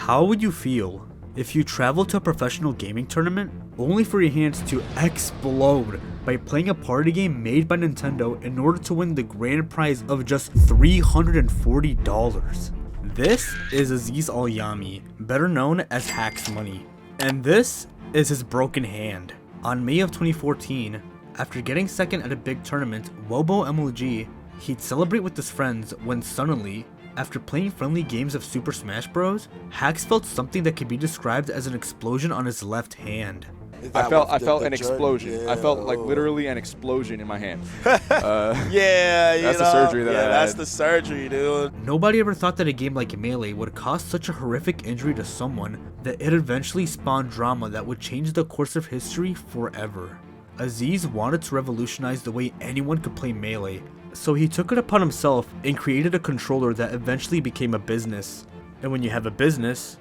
How would you feel if you traveled to a professional gaming tournament only for your hands to explode by playing a party game made by Nintendo in order to win the grand prize of just $340? This is Aziz Al-Yami, better known as Hacks Money, and this is his broken hand. On May of 2014, after getting second at a big tournament, Wobo MLG, he'd celebrate with his friends when suddenly, after playing friendly games of Super Smash Bros, Hacks felt something that could be described as an explosion on his left hand. I felt an explosion. Yeah. I felt like literally an explosion in my hand. Yeah, that's the surgery that I had. That's the surgery, dude. Nobody ever thought that a game like Melee would cause such a horrific injury to someone that it eventually spawned drama that would change the course of history forever. Aziz wanted to revolutionize the way anyone could play Melee, so he took it upon himself and created a controller that eventually became a business. And when you have a business,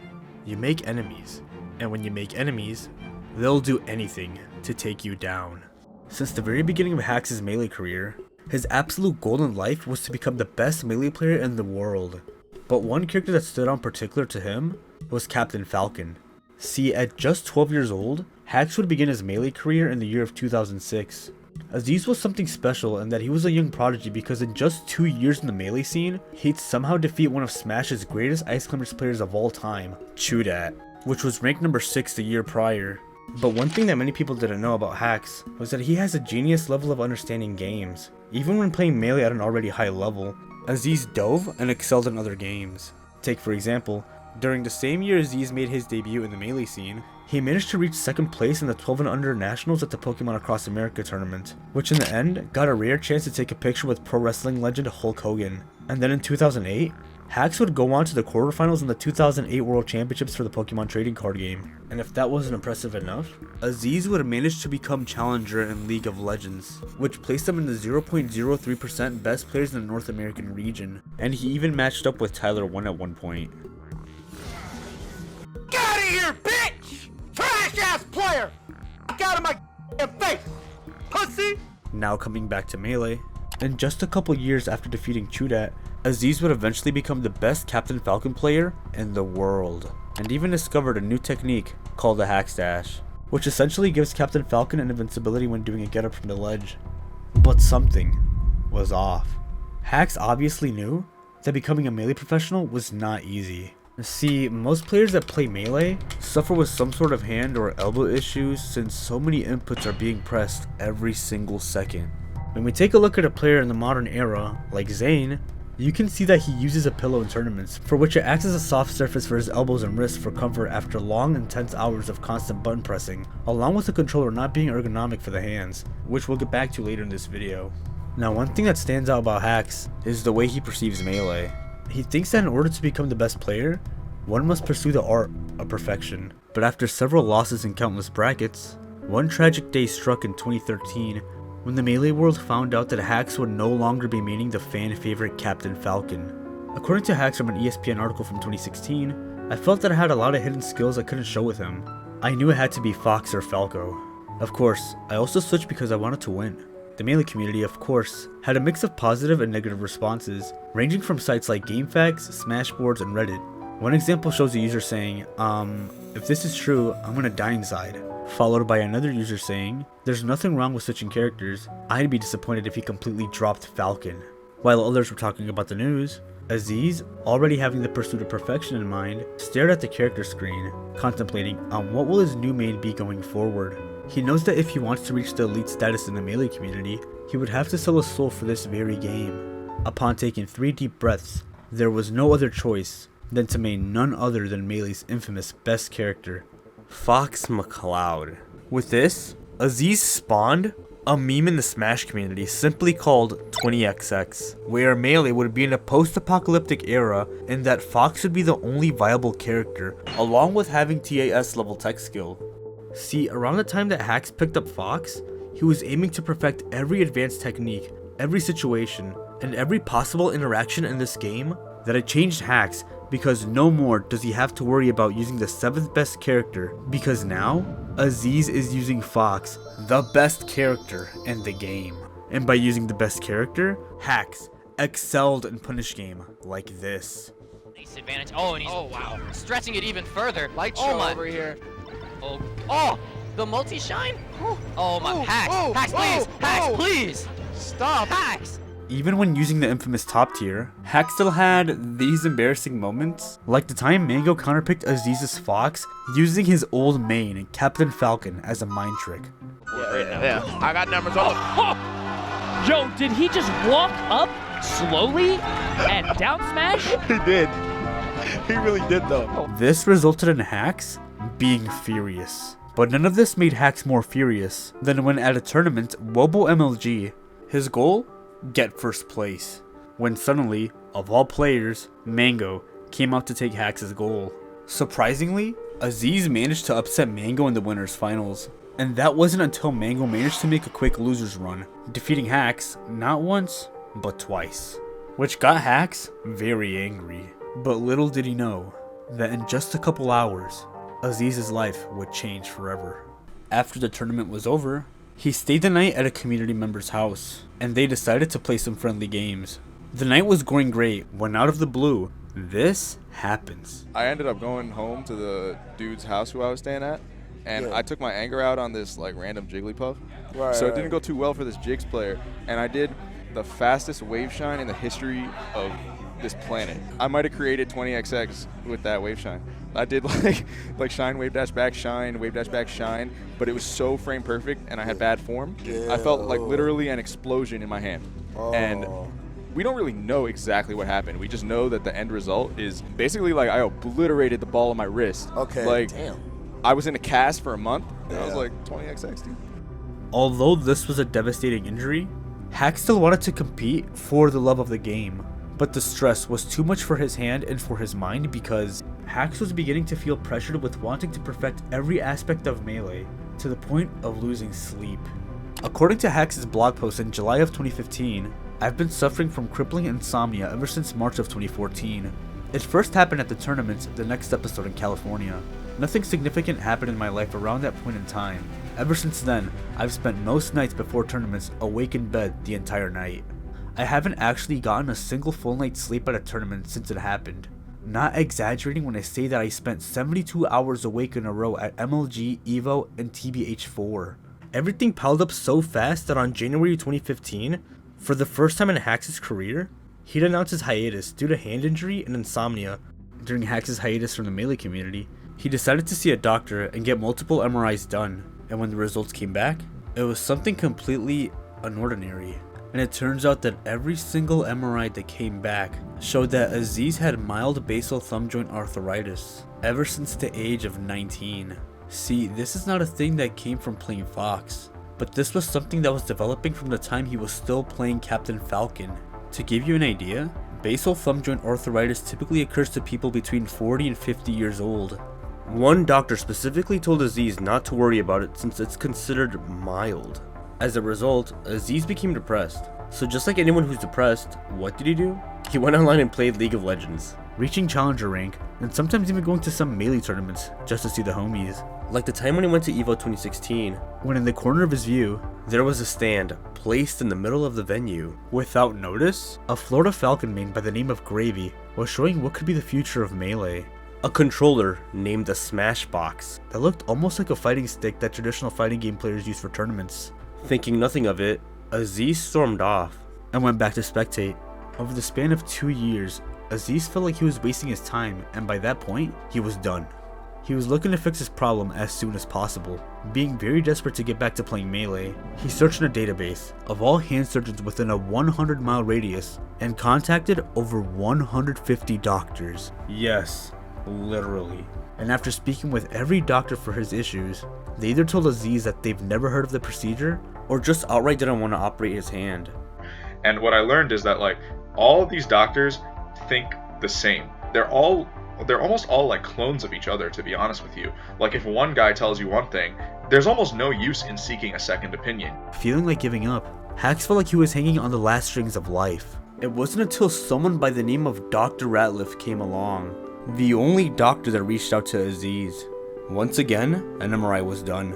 you make enemies. And when you make enemies, they'll do anything to take you down. Since the very beginning of Hacks' Melee career, his absolute goal in life was to become the best Melee player in the world. But one character that stood out in particular to him was Captain Falcon. See, at just 12 years old, Hacks would begin his Melee career in the year of 2006. Aziz was something special in that he was a young prodigy because in just 2 years in the Melee scene, he'd somehow defeat one of Smash's greatest Ice Climbers players of all time, Chudat, which was ranked number 6 the year prior. But one thing that many people didn't know about Hacks was that he has a genius level of understanding games. Even when playing Melee at an already high level, Aziz dove and excelled in other games. Take for example, during the same year Aziz made his debut in the Melee scene, he managed to reach second place in the 12 and under nationals at the Pokemon Across America tournament, which in the end got a rare chance to take a picture with pro wrestling legend Hulk Hogan. And then in 2008, Hacks would go on to the quarterfinals in the 2008 World Championships for the Pokemon trading card game. And if that wasn't impressive enough, Aziz would have managed to become challenger in League of Legends, which placed him in the 0.03% best players in the North American region. And he even matched up with Tyler 1 at one point. Get out of here, bitch! Trash ass player! Get out of my face, pussy! Now coming back to Melee, in just a couple years after defeating Chudat, Aziz would eventually become the best Captain Falcon player in the world, and even discovered a new technique called the Hack Dash, which essentially gives Captain Falcon an invincibility when doing a get up from the ledge. But something was off. Hacks obviously knew that becoming a Melee professional was not easy. See, most players that play Melee suffer with some sort of hand or elbow issues since so many inputs are being pressed every single second. When we take a look at a player in the modern era, like Zane, you can see that he uses a pillow in tournaments, for which it acts as a soft surface for his elbows and wrists for comfort after long, intense hours of constant button pressing, along with the controller not being ergonomic for the hands, which we'll get back to later in this video. Now, one thing that stands out about Hacks is the way he perceives Melee. He thinks that in order to become the best player, one must pursue the art of perfection. But after several losses in countless brackets, one tragic day struck in 2013 when the Melee world found out that Hacks would no longer be meeting the fan favorite Captain Falcon. According to Hacks from an ESPN article from 2016, I felt that I had a lot of hidden skills I couldn't show with him. I knew it had to be Fox or Falco. Of course, I also switched because I wanted to win. The Melee community, of course, had a mix of positive and negative responses, ranging from sites like GameFAQs, Smashboards, and Reddit. One example shows a user saying, if this is true, I'm gonna die inside. Followed by another user saying, there's nothing wrong with switching characters, I'd be disappointed if he completely dropped Falcon. While others were talking about the news, Aziz, already having the pursuit of perfection in mind, stared at the character screen, contemplating on what will his new main be going forward. He knows that if he wants to reach the elite status in the Melee community, he would have to sell his soul for this very game. Upon taking 3 deep breaths, there was no other choice than to main none other than Melee's infamous best character, Fox McCloud. With this, Aziz spawned a meme in the Smash community simply called 20XX, where Melee would be in a post-apocalyptic era and that Fox would be the only viable character, along with having TAS level tech skill. See, around the time that Hacks picked up Fox, he was aiming to perfect every advanced technique, every situation, and every possible interaction in this game that it changed Hacks, because no more does he have to worry about using the 7th best character, because now, Aziz is using Fox, the best character in the game. And by using the best character, Hacks excelled in Punish Game like this. They disadvantage. Oh, and he's wow, stretching it even further. Light oh show my. over here. Oh, the multi-shine? Oh my, Hacks, Hacks, please, oh, Hacks, oh. please. Stop. Hacks. Even when using the infamous top tier, Hack still had these embarrassing moments, like the time Mango counterpicked Aziz's Fox using his old main, Captain Falcon, as a mind trick. Yeah. I got numbers on the... Yo, did he just walk up slowly and down smash? He did. He really did, though. This resulted in Hacks being furious. But none of this made Hacks more furious than when at a tournament, Wobo MLG, his goal? Get first place. When suddenly, of all players, Mango came out to take Hacks' goal. Surprisingly, Aziz managed to upset Mango in the winners finals. And that wasn't until Mango managed to make a quick losers run, defeating Hacks not once, but twice. Which got Hacks very angry. But little did he know that in just a couple hours, Aziz's life would change forever. After the tournament was over, he stayed the night at a community member's house, and they decided to play some friendly games. The night was going great when out of the blue, this happens. I ended up going home to the dude's house who I was staying at, and I took my anger out on this like random Jigglypuff. So it didn't go too well for this Jigs player, and I did the fastest wave shine in the history of this planet. I might have created 20XX with that wave shine. I did like shine, wave dash back, shine, but it was so frame perfect and I had bad form. I felt like literally an explosion in my hand. And we don't really know exactly what happened. We just know that the end result is basically like I obliterated the ball of my wrist. Like, I was in a cast for a month and I was like 20XX, dude. Although this was a devastating injury, Hack still wanted to compete for the love of the game. But the stress was too much for his hand and for his mind because Hax was beginning to feel pressured with wanting to perfect every aspect of Melee, to the point of losing sleep. According to Hax's blog post in July of 2015, I've been suffering from crippling insomnia ever since March of 2014. It first happened at the tournament the next episode in California. Nothing significant happened in my life around that point in time. Ever since then, I've spent most nights before tournaments awake in bed the entire night. I haven't actually gotten a single full night's sleep at a tournament since it happened. Not exaggerating when I say that I spent 72 hours awake in a row at MLG, EVO, and TBH4. Everything piled up so fast that on January 2015, for the first time in Hax's career, he'd announced his hiatus due to hand injury and insomnia. During Hax's hiatus from the Melee community, he decided to see a doctor and get multiple MRIs done, and when the results came back, it was something completely unordinary. And it turns out that every single MRI that came back showed that Aziz had mild basal thumb joint arthritis ever since the age of 19. See, this is not a thing that came from playing Fox, but this was something that was developing from the time he was still playing Captain Falcon. To give you an idea, basal thumb joint arthritis typically occurs to people between 40 and 50 years old. One doctor specifically told Aziz not to worry about it since it's considered mild. As a result, Aziz became depressed. So just like anyone who's depressed, what did he do? He went online and played League of Legends, reaching challenger rank, and sometimes even going to some Melee tournaments just to see the homies. Like the time when he went to EVO 2016, when in the corner of his view, there was a stand placed in the middle of the venue. Without notice, a Florida Falcon main by the name of Gravy was showing what could be the future of Melee. A controller named the Smash Box that looked almost like a fighting stick that traditional fighting game players use for tournaments. Thinking nothing of it, Aziz stormed off and went back to spectate. Over the span of 2 years, Aziz felt like he was wasting his time, and by that point, he was done. He was looking to fix his problem as soon as possible. Being very desperate to get back to playing Melee, he searched in a database of all hand surgeons within a 100-mile radius and contacted over 150 doctors. Yes, literally. And after speaking with every doctor for his issues, they either told Aziz that they've never heard of the procedure or just outright didn't want to operate his hand. And what I learned is that like all of these doctors think the same. They're almost all like clones of each other, to be honest with you. Like if one guy tells you one thing, there's almost no use in seeking a second opinion. Feeling like giving up, Hax felt like he was hanging on the last strings of life. It wasn't until someone by the name of Dr. Ratliff came along, the only doctor that reached out to Aziz. Once again, an MRI was done.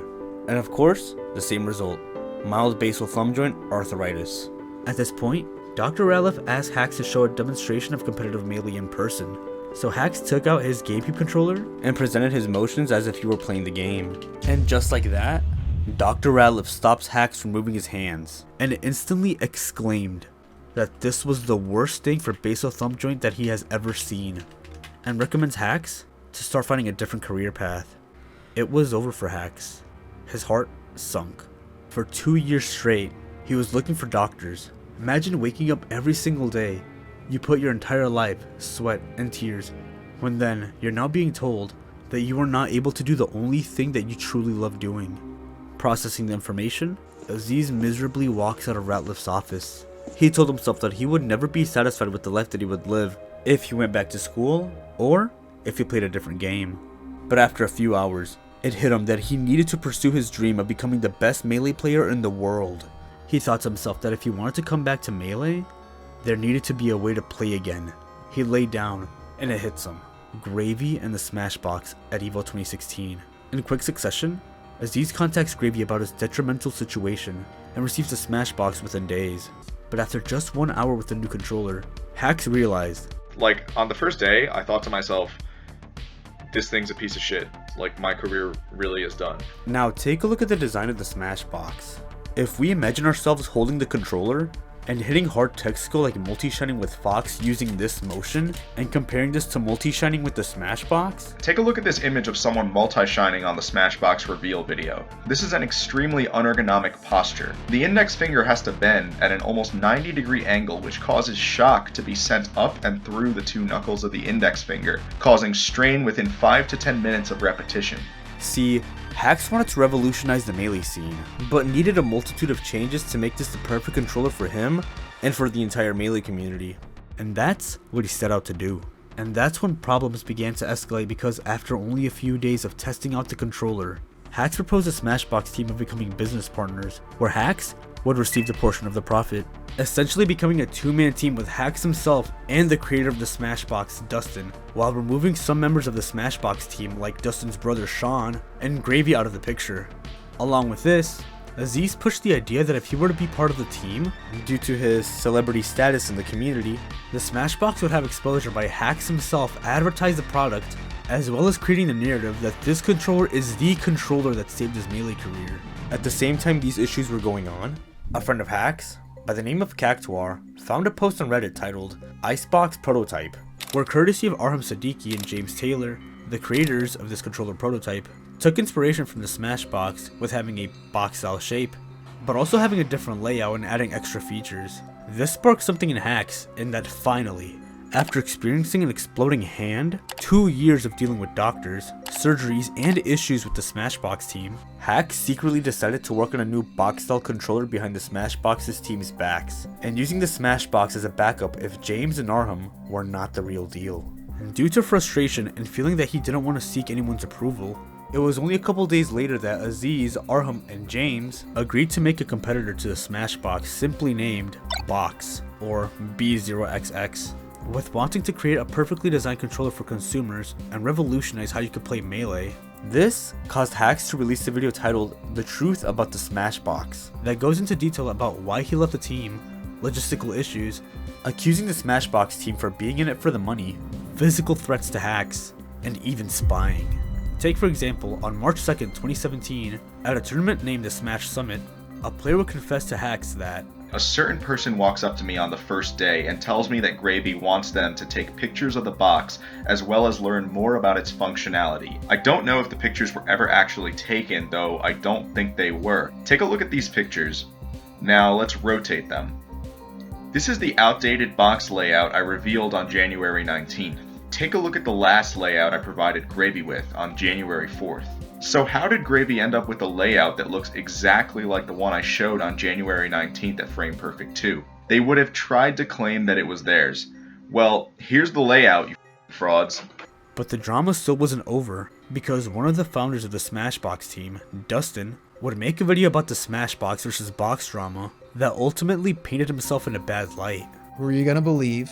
And of course, the same result. Mild basal thumb joint arthritis. At this point, Dr. Ratliff asked Hax to show a demonstration of competitive Melee in person. So Hacks took out his GameCube controller and presented his motions as if he were playing the game. And just like that, Dr. Radliff stops Hacks from moving his hands and instantly exclaimed that this was the worst thing for Basal Thumb Joint that he has ever seen, and recommends Hacks to start finding a different career path. It was over for Hacks. His heart sunk. For 2 years straight, he was looking for doctors. Imagine waking up every single day. You put your entire life, sweat, and tears, when then you're now being told that you are not able to do the only thing that you truly love doing. Processing the information, Aziz miserably walks out of Ratliff's office. He told himself that he would never be satisfied with the life that he would live if he went back to school or if he played a different game. But after a few hours, it hit him that he needed to pursue his dream of becoming the best Melee player in the world. He thought to himself that if he wanted to come back to Melee, there needed to be a way to play again. He laid down, and it hits him. Gravy and the Smashbox at EVO 2016. In quick succession, Aziz contacts Gravy about his detrimental situation and receives the Smashbox within days. But after just 1 hour with the new controller, Hacks realized, like, on the first day, I thought to myself, this thing's a piece of shit. Like, my career really is done. Now take a look at the design of the Smashbox. If we imagine ourselves holding the controller and hitting hard text go like multi-shining with Fox using this motion, and comparing this to multi-shining with the Smashbox, take a look at this image of someone multi-shining on the Smashbox reveal video. This is an extremely unergonomic posture. The index finger has to bend at an almost 90-degree angle, which causes shock to be sent up and through the two knuckles of the index finger, causing strain within 5 to 10 minutes of repetition. See, Hacks wanted to revolutionize the Melee scene, but needed a multitude of changes to make this the perfect controller for him and for the entire Melee community. And that's what he set out to do. And that's when problems began to escalate, because after only a few days of testing out the controller, Hacks proposed a Smashbox team of becoming business partners, where Hacks would receive a portion of the profit, essentially becoming a two-man team with Hacks himself and the creator of the Smashbox, Dustin, while removing some members of the Smashbox team like Dustin's brother Sean and Gravy out of the picture. Along with this, Aziz pushed the idea that if he were to be part of the team, due to his celebrity status in the community, the Smashbox would have exposure by Hacks himself advertise the product, as well as creating the narrative that this controller is the controller that saved his Melee career. At the same time these issues were going on, a friend of Hacks, by the name of Cactuar, found a post on Reddit titled Icebox Prototype, where courtesy of Arham Siddiqui and James Taylor, the creators of this controller prototype, took inspiration from the Smashbox with having a box-style shape, but also having a different layout and adding extra features. This sparked something in Hacks in that finally, after experiencing an exploding hand, 2 years of dealing with doctors, surgeries, and issues with the Smashbox team, Hacks secretly decided to work on a new box-style controller behind the Smashbox's team's backs, and using the Smashbox as a backup if James and Arham were not the real deal. And due to frustration and feeling that he didn't want to seek anyone's approval, it was only a couple days later that Aziz, Arham, and James agreed to make a competitor to the Smashbox simply named Box, or B0XX. With wanting to create a perfectly designed controller for consumers and revolutionize how you could play Melee, this caused Hacks to release a video titled The Truth About the Smashbox that goes into detail about why he left the team, logistical issues, accusing the Smashbox team for being in it for the money, physical threats to Hacks, and even spying. Take for example, on March 2nd, 2017, at a tournament named the Smash Summit, a player would confess to Hacks that a certain person walks up to me on the first day and tells me that Gravy wants them to take pictures of the box as well as learn more about its functionality. I don't know if the pictures were ever actually taken, though I don't think they were. Take a look at these pictures. Now let's rotate them. This is the outdated box layout I revealed on January 19th. Take a look at the last layout I provided Gravy with on January 4th. So how did Gravy end up with a layout that looks exactly like the one I showed on January 19th at Frame Perfect 2? They would have tried to claim that it was theirs. Well, here's the layout, you frauds. But the drama still wasn't over, because one of the founders of the Smashbox team, Dustin, would make a video about the Smashbox versus Box drama that ultimately painted himself in a bad light. Were you gonna believe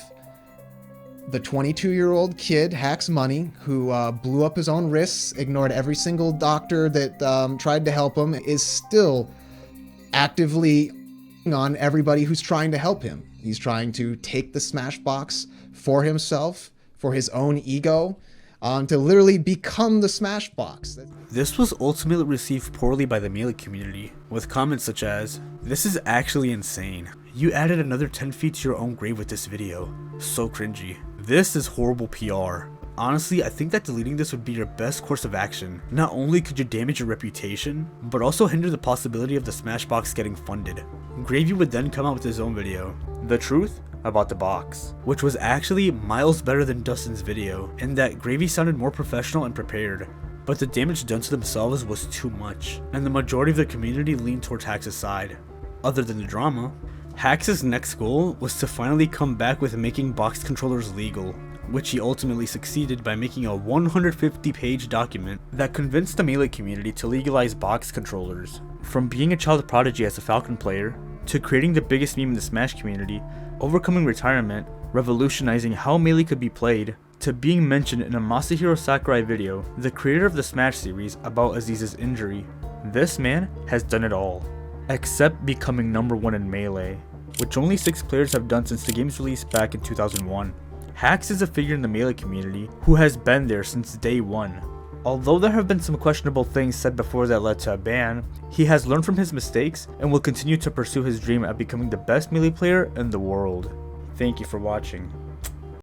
the 22-year-old kid, Hacks Money, who blew up his own wrists, ignored every single doctor that tried to help him, is still actively on everybody who's trying to help him? He's trying to take the Smashbox for himself, for his own ego, to literally become the Smashbox. This was ultimately received poorly by the Melee community, with comments such as, "This is actually insane. You added another 10 feet to your own grave with this video. So cringy. This is horrible PR. Honestly, I think that deleting this would be your best course of action. Not only could you damage your reputation, but also hinder the possibility of the Smashbox getting funded." Gravy would then come out with his own video, The Truth About the Box, which was actually miles better than Dustin's video, in that Gravy sounded more professional and prepared. But the damage done to themselves was too much, and the majority of the community leaned towards Hax's side. Other than the drama, Hax's next goal was to finally come back with making box controllers legal, which he ultimately succeeded by making a 150-page document that convinced the Melee community to legalize box controllers. From being a child prodigy as a Falcon player, to creating the biggest meme in the Smash community, overcoming retirement, revolutionizing how Melee could be played, to being mentioned in a Masahiro Sakurai video, the creator of the Smash series, about Aziz's injury. This man has done it all, except becoming #1 in Melee, which only 6 players have done since the game's release back in 2001. Hax is a figure in the Melee community who has been there since day one. Although there have been some questionable things said before that led to a ban, he has learned from his mistakes and will continue to pursue his dream at becoming the best Melee player in the world. Thank you for watching.